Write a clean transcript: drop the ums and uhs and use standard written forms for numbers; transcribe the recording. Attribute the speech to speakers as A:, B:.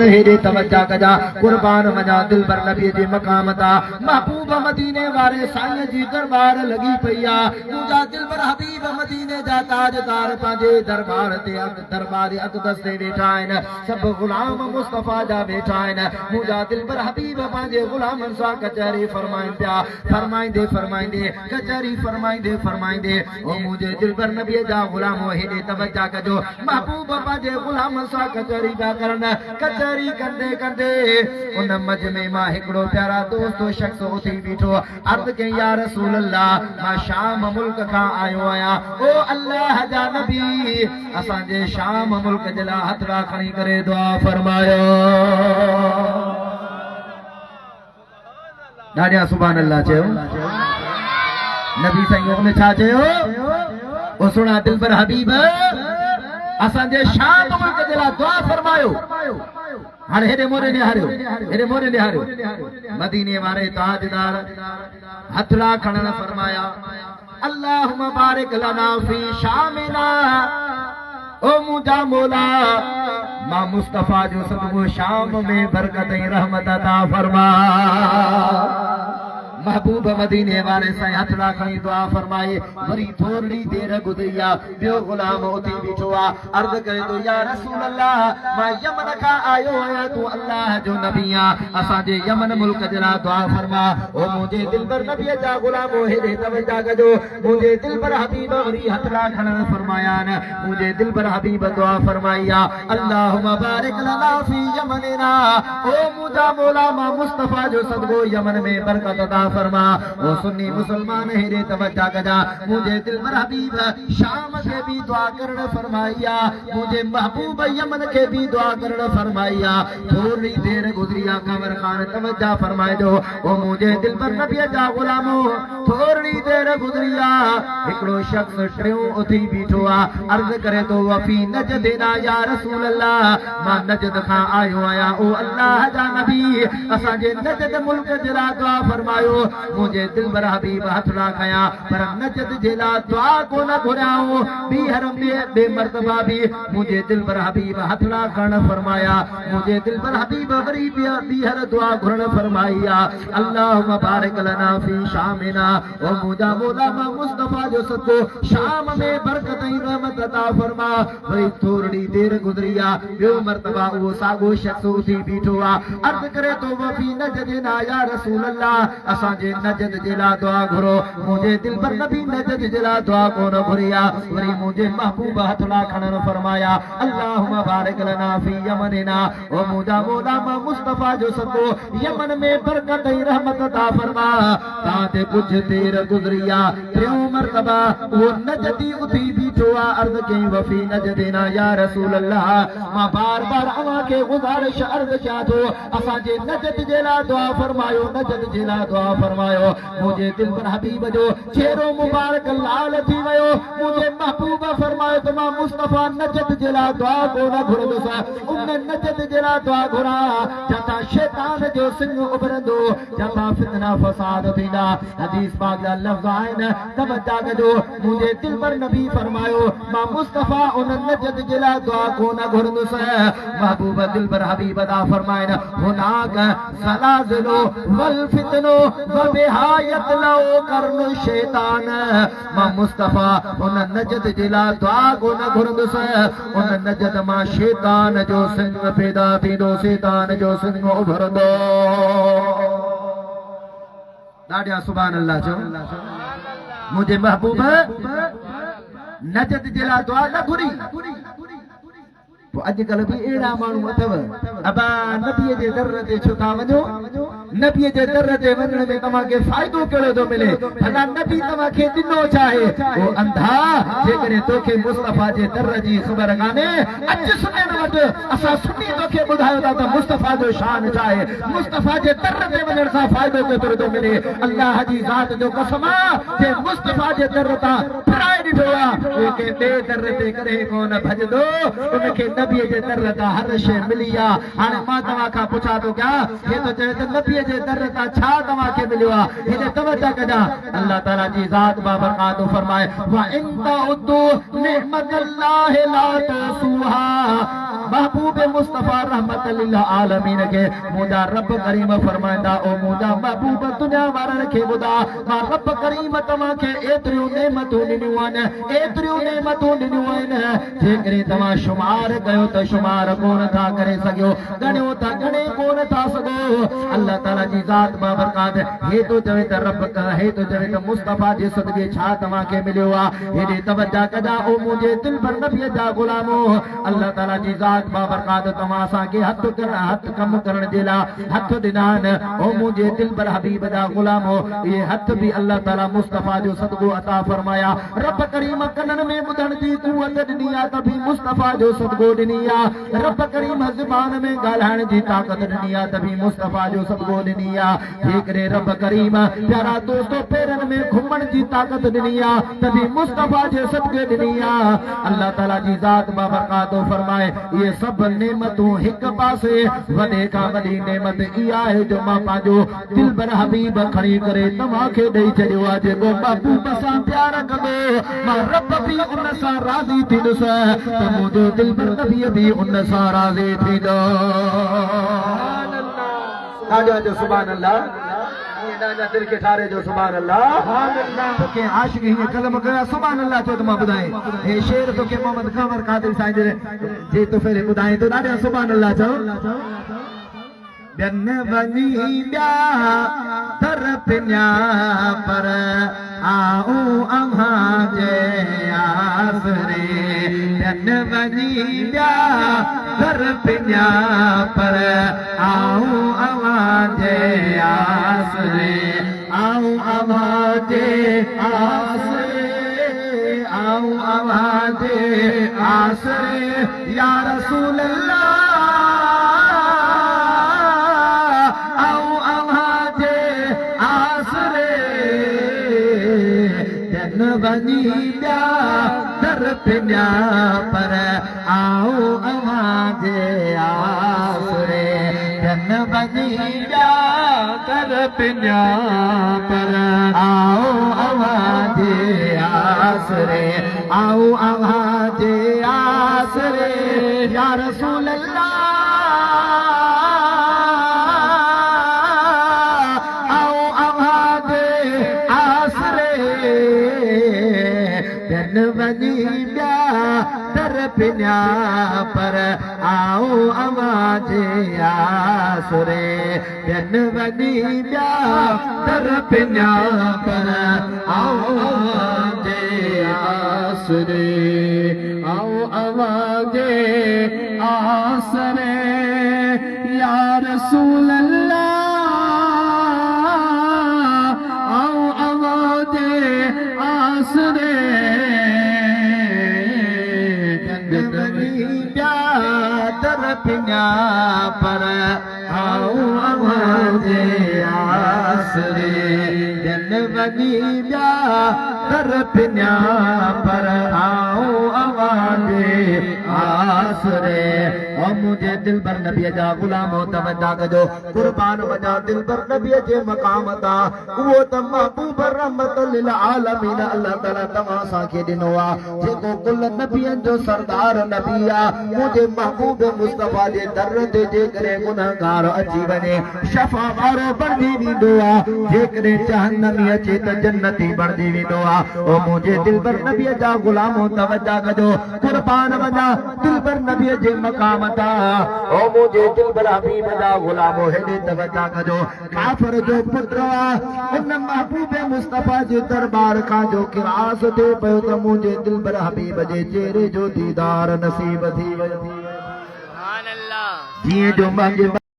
A: हेरे तवज्जा कजा कुर्बान वजा दिल बर नबी जे मकाम ता महबूब मदीने वारे साईं जी दरबार लगी पईया मुजा दिल बर हबीब मदीने जा ताजदार पांजे दरबार ते दरबार अक़दस ते वेठा आहिनि सब गुलाम मुस्तफा जा वेठा आहिनि मुजा दिल बर हबीब पांजे गुलामन सा कचहरी फरमाइन पिया फरमाइंदे फरमाइंदे कचहरी फरमाइंदे फरमाइंदे ओ मुझे दिल बर नबी जा गुलामो हेडे तवज्जा कजो महबूब पांजे गुलाम सा कचहरी जा करन कचहरी कंदे कंदे उन मजमे मां हिकड़ो प्यारा दोस्तो शख्स उथी बीठो अर्ज के या रसूल अल्लाह मां शाम मुल्क का आयो आया ओ अल्लाह जा नबी असा जे शाम मुल्क जला हथड़ा खणी करे दुआ फरमायो दाड़िया सुभान अल्लाह चयो नबी साईं ने छा चयो ओ सुना दिल बर हबीब असा जे शाम मुल्क जला दुआ फरमायो हाणे हेडे मोरे निहारियो मदीने वारे ताजदार हथड़ा खणन फरमाया अल्लाहुम्मा बारिक लना फी शामिना ओ मुजा मौला मां मुस्तफा जो सदको शाम में बरकत रहमत अता फरमा महबूब मदीने वाले साईं हथड़ा खणी दुआ फरमाए वरी थोड़ी देर गुज़रिया बियो गुलाम उथी बीठो आ अर्ज करे तो या रसूल अल्लाह मां यमन का आयो आया तू अल्लाह जो नबी आ असा जे यमन मुल्क जरा दुआ फरमा ओ मुझे दिल पर नबी जा गुलाम हेदे तवज्जा कजो मुझे दिल पर हबीब वरी हथड़ा खणन फरमाया न मुझे दिल पर हबीब दुआ फरमाया अल्लाहुम्मा बारिक लना फी यमनिना ओ मुजा मौला मां मुस्तफा जो सदको यमन में बरकत अता फरमा वो सुन्नी मुसलमान हेरे तवज्जा कजा मुझे दिल पर हबीब शाम के भी दुआ करन फरमाइया मुझे महबूब यमन के भी दुआ करन फरमाइया थोड़ी देर गुजरिया कमर खान तवज्जा फरमाए दो ओ मुझे दिल पर नबी जा गुलामो थोड़ी देर गुजरिया एकड़ो शख्स ट्रियो उथी बीठो आ अर्ज करे तो वफी नजदना या रसूल अल्लाह मां नजद खां आयो आया ओ अल्लाह जा नबी असा जे नजद मुल्क जरा दुआ फरमायो मुझे दिल बर हबीब हथड़ा खया पर नजद जेला दुआ को न घुराऊं बीहर में बेमर्तबा भी मुझे दिल बर हबीब हथड़ा खण फरमाया मुझे दिल बर हबीब वरी बीहर दुआ घुरण फरमाया अल्लाहुम्मा बारिक लना फी शामिना ओ मुजा मौला मां मुस्तफा जो सदको शाम में बरकत रहमत अता फरमा वरी थोड़ी देर गुजरिया बियो मर्तबा वो सागो शख्स उथी बीठो आ अर्ज करे तो वफी नजदना या रसूल अल्लाह असा जे नजद जिला दुआ घुरो मुझे दिल पर नबी नजद जिला दुआ को न घुरिया वरी मुझे महबूब हथड़ा खणन फरमाया अल्लाहुम्मा बारिक लना फी यमनिना ओ मुजा मौला मां मुस्तफा जो सको यमन में बरकत रहमत अता फरमा ताते कुछ देर गुजरिया टियों मर्तबा वो नजदी उठी बीठो आ अर्ज के वफी नजदना या रसूल अल्लाह मां बार बार अवा के गुजारिश अर्ज क्या तो असा जे नजद जिला दुआ फरमायो नजद जिला दुआ फरमायो मुझे दिल पर हबीब जो चेहरो मुबारक लाल थी वयो मुझे महबूब फरमायो तो मां मुस्तफा नजद जिला दुआ को न घुरदो सा उन नजद जिला दुआ घुरा जता शैतान जो सिंह उभरंदो जता फितना फसाद थींदा हदीस पाक जा लफ्ज आइन तवज्जा कजो मुझे दिल पर नबी फरमायो मां मुस्तफा उन नजद जिला दुआ को न घुरदो सा महबूब दिल पर हबीब अदा फरमाइन हुनाक सलाज़िलो वल फितनो बेहायत लो करन शैतान मां मुस्तफा उन नजद जिला दुआ को न घुरंदुस उन नजद मां शैतान जो सिंह पैदा थींदो शैतान जो सिंह उभरंदो दाड़िया सुभान अल्लाह चो मुझे महबूब नजद जिला दुआ न घुरी अजकल भी एड़ा मानू अथव अबा नबी जे दर ते छो था वञो नबी जे दर ते वञण में तमा के फायदो केड़ो तो मिले भला नबी तमा के दिनो चाहे ओ अंधा जेकरे तोखे मुस्तफा जे दर जी खबर काने अज सुने न वट असा सुनी तोखे बुधायो ता मुस्तफा जो शान चाहे मुस्तफा जे दर ते वञण सा फायदो केतरो तो मिले अल्लाह जी जात जो कसम जे मुस्तफा जे दर ता फराए दिठो आ ओ के बे दर ते करे कोन भजदो उनके नबी जे दर ता हर शे मिलिया हाने मां तवा का पूछा तो क्या ये तो चए त नबी जे दर ता छा तवा के मिलियो इने तवज्जा कजा अल्लाह ताला जी जात बाबरकात फरमाए व इन उद्दू निअमतल्लाहि ला तुसूहा महबूब मुस्तफा रहमत लिल आलमीन के मुझा रब करीम फरमाइंदा ओ मुझा महबूब दुनिया वारन के बुदा मां रब करीम तमा के एतरियूं नेमतूं ॾिनियूं आहिनि एतरियूं नेमतूं ॾिनियूं आहिनि जेकॾहिं तव्हां शुमार कयो त शुमार कोन था करे सघियो गणियो त गणे कोन था सघो अल्लाह ताला जी ज़ात बाबरकात हे तो चवे त रब का हे तो चवे त मुस्तफा जे सदके छा तव्हां खे मिलियो आहे हेॾे तवजा कजा ओ मुंहिंजे दिल पर नबीअ जा गुलामो अल्लाह ताला जी ज़ात बाबरकात तव्हां असांखे हथ कम करण जे लाइ हथ ॾिना आहिनि ओ मुंहिंजे दिल पर हबीब जा गुलामो ये हथ भी अल्लाह ताला मुस्तफा जो सदको अता फरमाया रब करीम कनन में ॿुधण जी क़ुवत ॾिनी आहे त बि मुस्तफा जो सदको ॾिनी आहे रब करीम ज़बान में ॻाल्हाइण जी ताक़त ॾिनी आहे त बि मुस्तफा जो सदको ॾिनी आहे जेकॾहिं रब करीम प्यारा दोस्तो पेरनि में घुमण जी ताक़त ॾिनी आहे त बि मुस्तफा जे सदके ॾिनी आहे अल्लाह ताला जी ज़ात बाबरकातो फरमाए ये सभु नेमतूं हिकु पासे वॾे खां वॾी नेमत इहा आहे जो मां पंहिंजो दिल पर हबीब खणी करे तव्हांखे ॾेई छॾियो आहे जेको महबूब सां प्यार कंदो मां रब बि उन सां राज़ी थींदुसि त मुंहिंजो दिल पर नबीअ बि उन सां राज़ी थींदो जो सुभान अल्लाह दिल के ठारे जो सुभान अल्लाह तो के आशिक ही कलम कया सुभान अल्लाह चो त मां ॿुधाए हे शेर तो के मोहम्मद कामर कादिर साईं जे तो पहले ॿुधाए तो ॾाढा सुभान अल्लाह चओ ॿियनि वञी ॿिया दर पिञा पर आऊं अव्हां जे आसरे ॿियनि वञी ॿिया दर पिञा पर आऊं अव्हां जे आसरे आऊं अव्हां जे आसरे आऊं अव्हां जे आसरे या रसूल अल्लाह वञी ॿिया दर पिञा पर आऊं अव्हां जे आसरे वञी ॿिया दर पिञा पर आऊं अव्हां जे आसरे आऊं अव्हां जे आसरे या रसूल अल्लाह वञी ॿिया दर पिञा पर आऊं अव्हां जे आसरे ॿियनि वञी ॿिया दर पिञा पर आऊं अव्हां जे आसरे आऊं अव्हां जे आसरे या रसूल अल्लाह आऊं अव्हां जे आसरे दर पिञा पर आऊं अव्हां जे आसरे ॿियनि वञी ॿिया दर पिञा पर आऊं अव्हां जे आसरे ओ मुंहिंजे दिल पर नबीअ जा गुलामो तवजा कजो कुर्बान वञा दिल पर नबीअ जे मक़ाम तां उहो त महबूब रहमत लिल आलमीन अल्लाह ताला तव्हां असांखे ॾिनो आहे जेको कुल नबियनि जो सरदार नबी आहे मुंहिंजे महबूब मुस्तफा जे दर ते जेकॾहिं गुनहगार अची वञे शफ़ा वारो बणिजी वेंदो आहे जेकॾहिं जहन्नमी अचे त जन्नती बणिजी वेंदो आहे ओ मुंहिंजे दिल पर नबीअ जा गुलामो तवजा कजो कुर्बान वञा दिल पर नबीअ जे मक़ाम तां ओ मुंहिंजे दिल पर हबीब जा गुलामो हेॾे तवजा कजो काफ़िर जो पुत्र आहे उन महबूब मुस्तफा जे दरबार खां जो किरास थिए पियो त मुंहिंजे दिल पर हबीब जे चेहरे जो दीदार नसीब थी वियो जीअं जो